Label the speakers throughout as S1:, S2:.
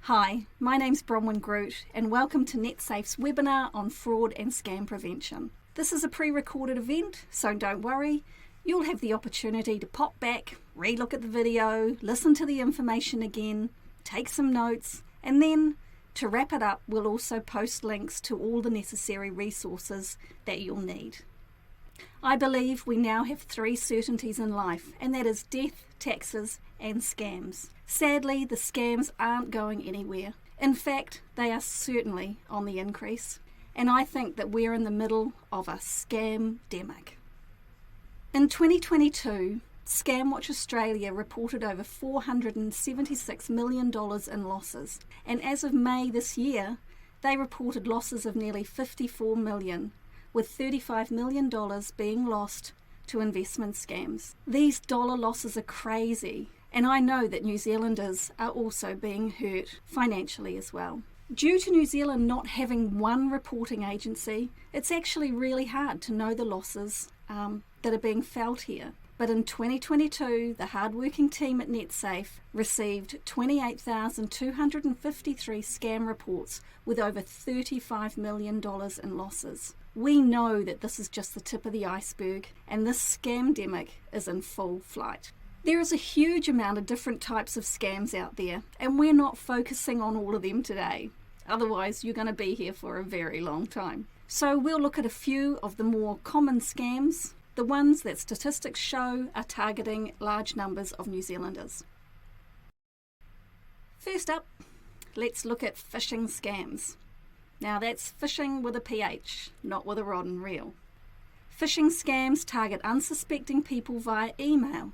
S1: Hi, my name's Bronwyn Groot and welcome to Netsafe's webinar on fraud and scam prevention. This is a pre-recorded event, so don't worry. You'll have the opportunity to pop back, re-look at the video, listen to the information again, take some notes, and then to wrap it up, we'll also post links to all the necessary resources that you'll need. I believe we now have three certainties in life, and that is death, taxes, and scams. Sadly, the scams aren't going anywhere. In fact, they are certainly on the increase. And I think that we're in the middle of a scam-demic. In 2022, ScamWatch Australia reported over $476 million in losses. And as of May this year, they reported losses of nearly $54 million, with $35 million being lost to investment scams. These dollar losses are crazy, and I know that New Zealanders are also being hurt financially as well. Due to New Zealand not having one reporting agency, it's actually really hard to know the losses that are being felt here. But in 2022, the hardworking team at Netsafe received 28,253 scam reports with over $35 million in losses. We know that this is just the tip of the iceberg, and this scam-demic is in full flight. There is a huge amount of different types of scams out there, and we're not focusing on all of them today. Otherwise, you're going to be here for a very long time. So we'll look at a few of the more common scams, the ones that statistics show are targeting large numbers of New Zealanders. First up, let's look at phishing scams. Now that's phishing with a PH, not with a rod and reel. Phishing scams target unsuspecting people via email.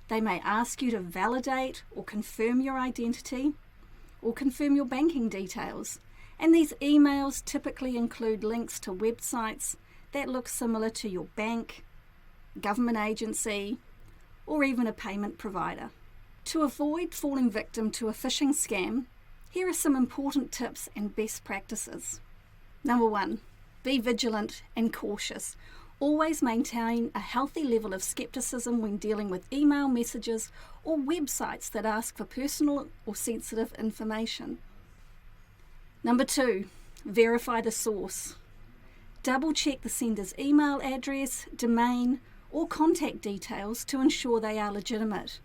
S1: They may ask you to validate or confirm your identity or confirm your banking details. And these emails typically include links to websites that look similar to your bank, government agency, or even a payment provider. To avoid falling victim to a phishing scam, here are some important tips and best practices. Number 1, be vigilant and cautious. Always maintain a healthy level of skepticism when dealing with email messages or websites that ask for personal or sensitive information. Number 2, verify the source. Double check the sender's email address, domain, or contact details to ensure they are legitimate.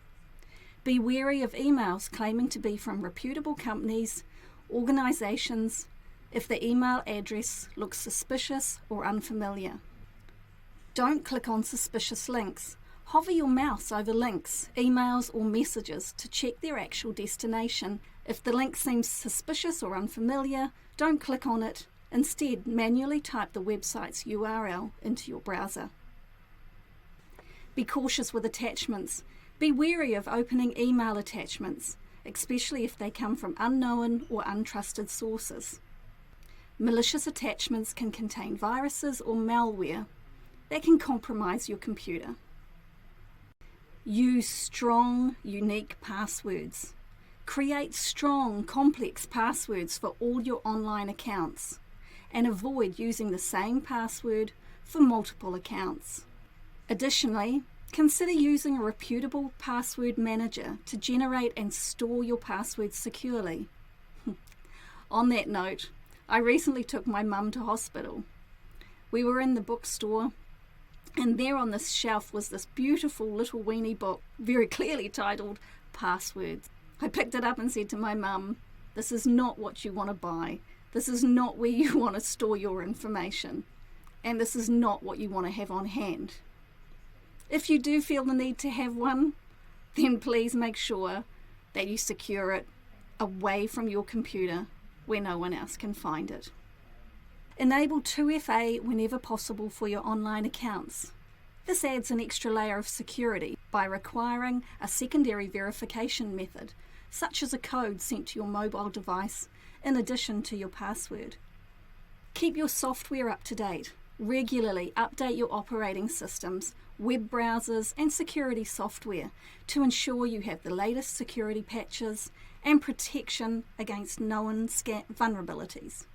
S1: Be wary of emails claiming to be from reputable companies, organisations, if the email address looks suspicious or unfamiliar. Don't click on suspicious links. Hover your mouse over links, emails, or messages to check their actual destination. If the link seems suspicious or unfamiliar, don't click on it. Instead, manually type the website's URL into your browser. Be cautious with attachments. Be wary of opening email attachments, especially if they come from unknown or untrusted sources. Malicious attachments can contain viruses or malware that can compromise your computer. Use strong, unique passwords. Create strong, complex passwords for all your online accounts, and avoid using the same password for multiple accounts. Additionally, consider using a reputable password manager to generate and store your passwords securely. On that note, I recently took my mum to hospital. We were in the bookstore, and there on this shelf was this beautiful little weenie book, very clearly titled Passwords. I picked it up and said to my mum, "This is not what you want to buy. This is not where you want to store your information. And this is not what you want to have on hand. If you do feel the need to have one, then please make sure that you secure it away from your computer where no one else can find it." Enable 2FA whenever possible for your online accounts. This adds an extra layer of security by requiring a secondary verification method, such as a code sent to your mobile device in addition to your password. Keep your software up to date. Regularly update your operating systems, web browsers, and security software to ensure you have the latest security patches and protection against known vulnerabilities.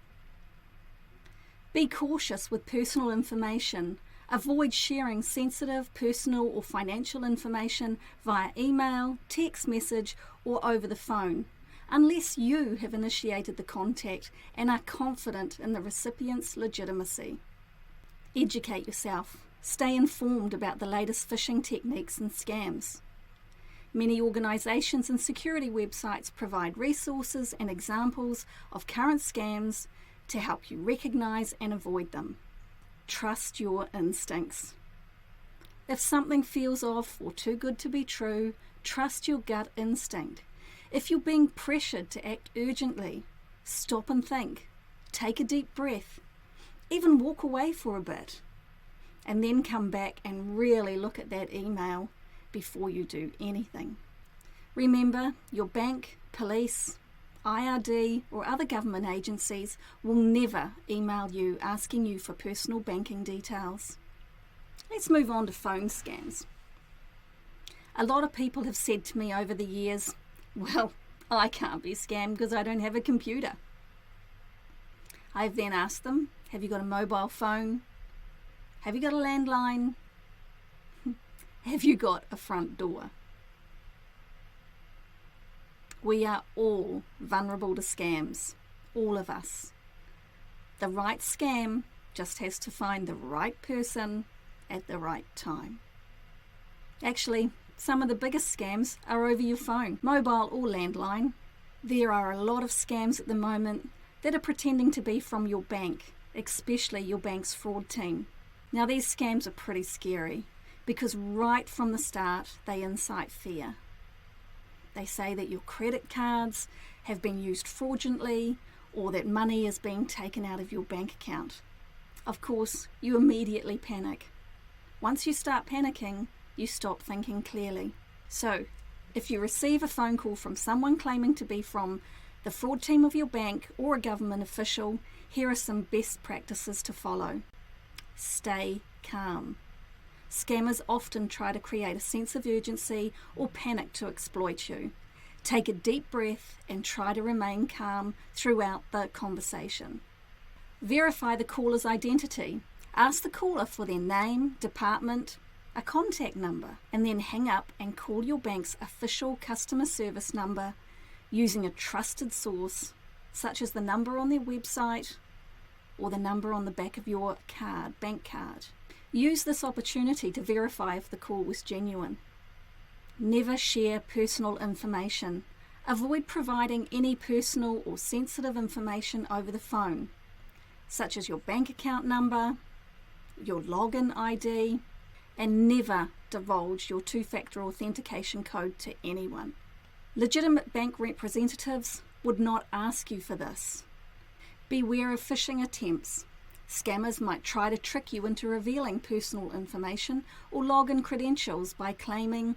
S1: Be cautious with personal information. Avoid sharing sensitive, personal, or financial information via email, text message, or over the phone. unless you have initiated the contact and are confident in the recipient's legitimacy. Educate yourself. Stay informed about the latest phishing techniques and scams. Many organisations and security websites provide resources and examples of current scams to help you recognise and avoid them. Trust your instincts. If something feels off or too good to be true, trust your gut instinct. If you're being pressured to act urgently, stop and think. Take a deep breath. Even walk away for a bit. And then come back and really look at that email before you do anything. Remember, your bank, police, IRD or other government agencies will never email you asking you for personal banking details. Let's move on to phone scams. A lot of people have said to me over the years, well, I can't be scammed because I don't have a computer. I've then asked them, have you got a mobile phone? Have you got a landline? Have you got a front door? We are all vulnerable to scams, all of us. The right scam just has to find the right person at the right time. Actually, some of the biggest scams are over your phone, mobile or landline. There are a lot of scams at the moment that are pretending to be from your bank, especially your bank's fraud team. Now these scams are pretty scary because right from the start they incite fear. They say that your credit cards have been used fraudulently or that money is being taken out of your bank account. Of course, you immediately panic. Once you start panicking, you stop thinking clearly. So, if you receive a phone call from someone claiming to be from the fraud team of your bank or a government official, here are some best practices to follow. Stay calm. Scammers often try to create a sense of urgency or panic to exploit you. Take a deep breath and try to remain calm throughout the conversation. Verify the caller's identity. Ask the caller for their name, department, a contact number, and then hang up and call your bank's official customer service number using a trusted source, such as the number on their website or the number on the back of your card, bank card. Use this opportunity to verify if the call was genuine. Never share personal information. Avoid providing any personal or sensitive information over the phone, such as your bank account number, your login ID, and never divulge your two-factor authentication code to anyone. Legitimate bank representatives would not ask you for this. Beware of phishing attempts. Scammers might try to trick you into revealing personal information or login credentials by claiming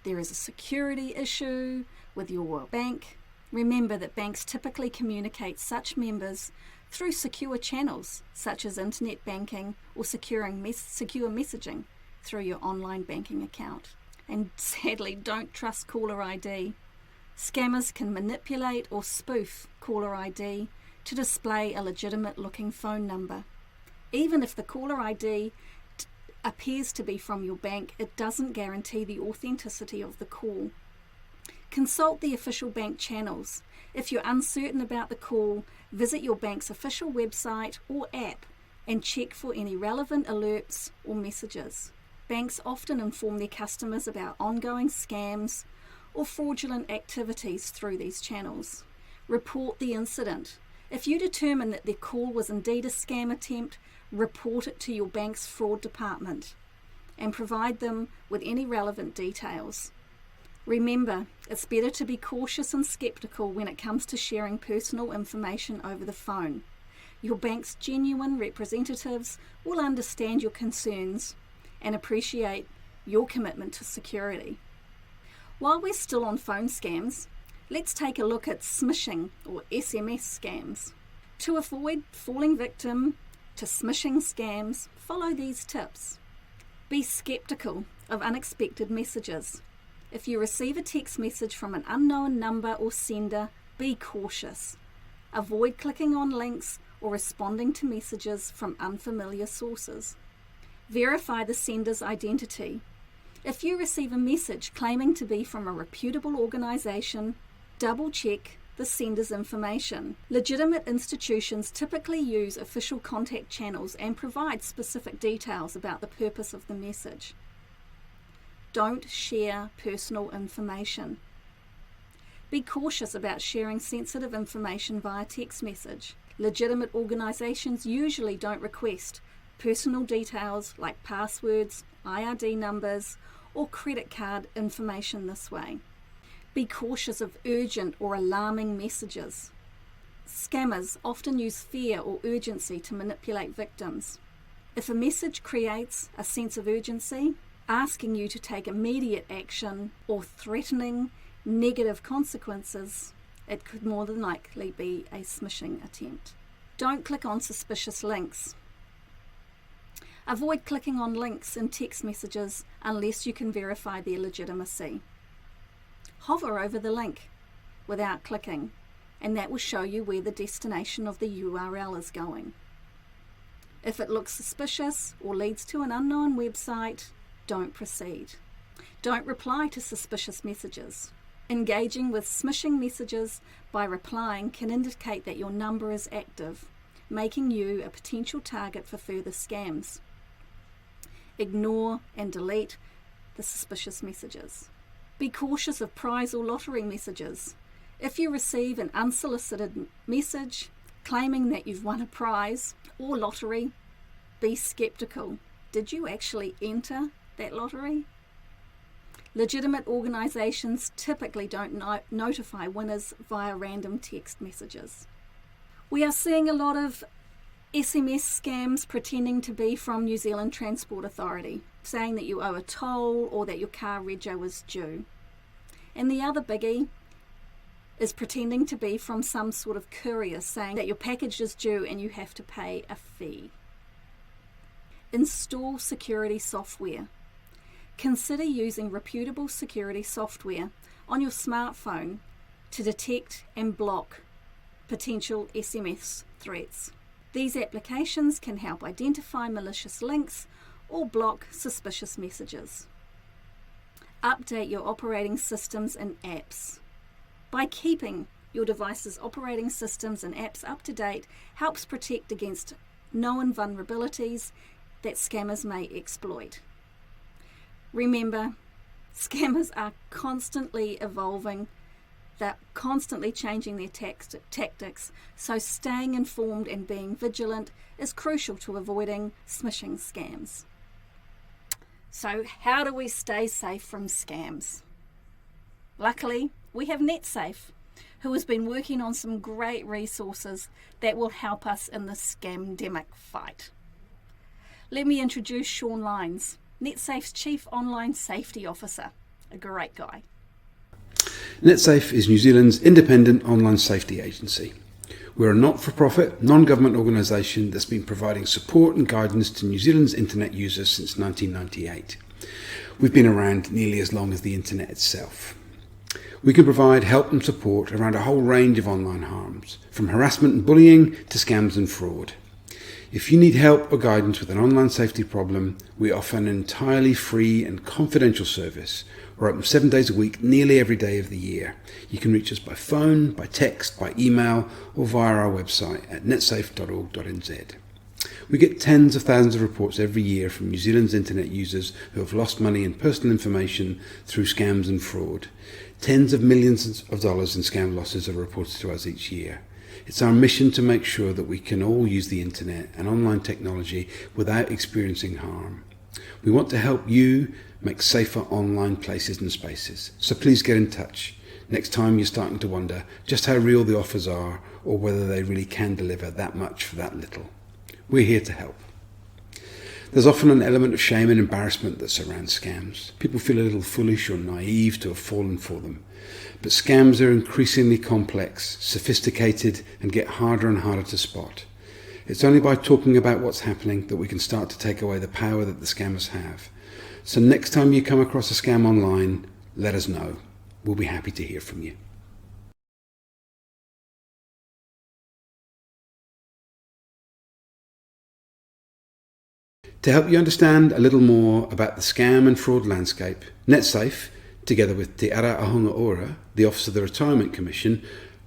S1: there is a security issue with your bank. Remember that banks typically communicate such members through secure channels such as internet banking or secure messaging through your online banking account. And sadly, don't trust caller ID. Scammers can manipulate or spoof caller ID to display a legitimate looking phone number. Even if the caller ID appears to be from your bank, it doesn't guarantee the authenticity of the call. Consult the official bank channels. If you're uncertain about the call, visit your bank's official website or app and check for any relevant alerts or messages. Banks often inform their customers about ongoing scams or fraudulent activities through these channels. Report the incident. If you determine that their call was indeed a scam attempt, report it to your bank's fraud department and provide them with any relevant details. Remember, it's better to be cautious and skeptical when it comes to sharing personal information over the phone. Your bank's genuine representatives will understand your concerns and appreciate your commitment to security. While we're still on phone scams, let's take a look at smishing or SMS scams. To avoid falling victim to smishing scams, follow these tips. Be skeptical of unexpected messages. If you receive a text message from an unknown number or sender, be cautious. Avoid clicking on links or responding to messages from unfamiliar sources. Verify the sender's identity. If you receive a message claiming to be from a reputable organisation, double-check the sender's information. Legitimate institutions typically use official contact channels and provide specific details about the purpose of the message. Don't share personal information. Be cautious about sharing sensitive information via text message. Legitimate organisations usually don't request personal details like passwords, IRD numbers, or credit card information this way. Be cautious of urgent or alarming messages. Scammers often use fear or urgency to manipulate victims. If a message creates a sense of urgency, asking you to take immediate action, or threatening negative consequences, it could more than likely be a smishing attempt. Don't click on suspicious links. Avoid clicking on links in text messages unless you can verify their legitimacy. Hover over the link without clicking, and that will show you where the destination of the URL is going. If it looks suspicious or leads to an unknown website, don't proceed. Don't reply to suspicious messages. Engaging with smishing messages by replying can indicate that your number is active, making you a potential target for further scams. Ignore and delete the suspicious messages. Be cautious of prize or lottery messages. If you receive an unsolicited message claiming that you've won a prize or lottery, be skeptical. Did you actually enter that lottery? Legitimate organisations typically don't notify winners via random text messages. We are seeing a lot of SMS scams pretending to be from New Zealand Transport Authority, saying that you owe a toll or that your car rego is due. And the other biggie is pretending to be from some sort of courier, saying that your package is due and you have to pay a fee. Install security software. Consider using reputable security software on your smartphone to detect and block potential SMS threats. These applications can help identify malicious links or block suspicious messages. Update your operating systems and apps. By keeping your device's operating systems and apps up to date helps protect against known vulnerabilities that scammers may exploit. Remember, scammers are constantly evolving. They're constantly changing their tactics, so staying informed and being vigilant is crucial to avoiding smishing scams. So how do we stay safe from scams? Luckily, we have Netsafe, who has been working on some great resources that will help us in the scamdemic fight. Let me introduce Sean Lyons, Netsafe's Chief Online Safety Officer, a great guy.
S2: Netsafe is New Zealand's independent online safety agency. We're a not-for-profit, non-government organisation that's been providing support and guidance to New Zealand's internet users since 1998. We've been around nearly as long as the internet itself. We can provide help and support around a whole range of online harms, from harassment and bullying to scams and fraud. If you need help or guidance with an online safety problem, we offer an entirely free and confidential service. We're open 7 days a week, nearly every day of the year. You can reach us by phone, by text, by email, or via our website at netsafe.org.nz. We get tens of thousands of reports every year from New Zealand's internet users who have lost money and personal information through scams and fraud. Tens of millions of dollars in scam losses are reported to us each year. It's our mission to make sure that we can all use the internet and online technology without experiencing harm. We want to help you make safer online places and spaces. So please get in touch next time you're starting to wonder just how real the offers are or whether they really can deliver that much for that little. We're here to help. There's often an element of shame and embarrassment that surrounds scams. People feel a little foolish or naive to have fallen for them. But scams are increasingly complex, sophisticated, and get harder and harder to spot. It's only by talking about what's happening that we can start to take away the power that the scammers have. So next time you come across a scam online, let us know. We'll be happy to hear from you. To help you understand a little more about the scam and fraud landscape, Netsafe, together with Te Ara Ahunga Ora, the Office of the Retirement Commission,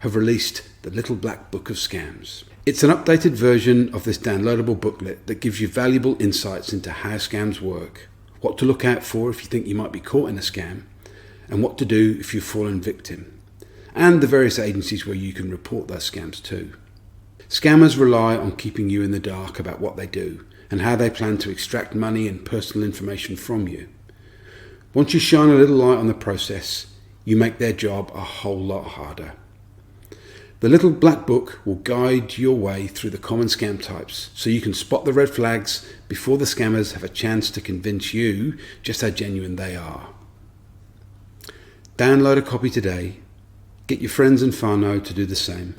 S2: have released the Little Black Book of Scams. It's an updated version of this downloadable booklet that gives you valuable insights into how scams work, what to look out for if you think you might be caught in a scam, and what to do if you've fallen victim, and the various agencies where you can report those scams to. Scammers rely on keeping you in the dark about what they do and how they plan to extract money and personal information from you. Once you shine a little light on the process, you make their job a whole lot harder. The Little Black Book will guide your way through the common scam types so you can spot the red flags before the scammers have a chance to convince you just how genuine they are. Download a copy today. Get your friends and whānau to do the same.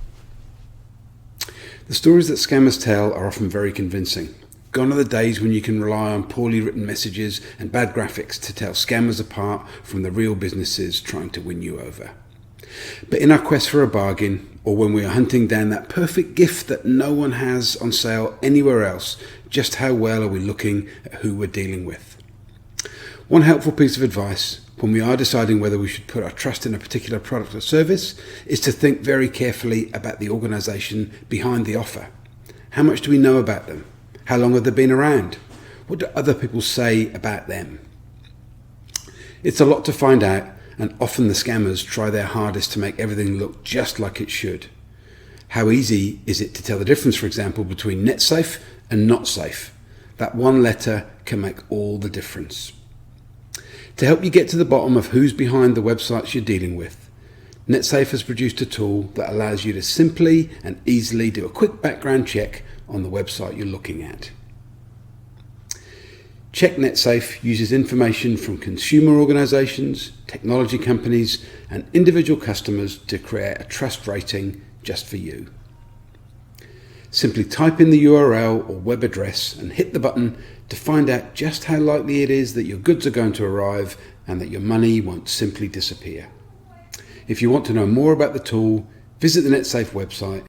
S2: The stories that scammers tell are often very convincing. Gone are the days when you can rely on poorly written messages and bad graphics to tell scammers apart from the real businesses trying to win you over. But in our quest for a bargain, or when we are hunting down that perfect gift that no one has on sale anywhere else, just how well are we looking at who we're dealing with? One helpful piece of advice when we are deciding whether we should put our trust in a particular product or service is to think very carefully about the organisation behind the offer. How much do we know about them? How long have they been around? What do other people say about them? It's a lot to find out, and often the scammers try their hardest to make everything look just like it should. How easy is it to tell the difference, for example, between Netsafe and not safe? That one letter can make all the difference. To help you get to the bottom of who's behind the websites you're dealing with, Netsafe has produced a tool that allows you to simply and easily do a quick background check on the website you're looking at. Check Netsafe uses information from consumer organisations, technology companies and individual customers to create a trust rating just for you. Simply type in the URL or web address and hit the button to find out just how likely it is that your goods are going to arrive and that your money won't simply disappear. If you want to know more about the tool, visit the Netsafe website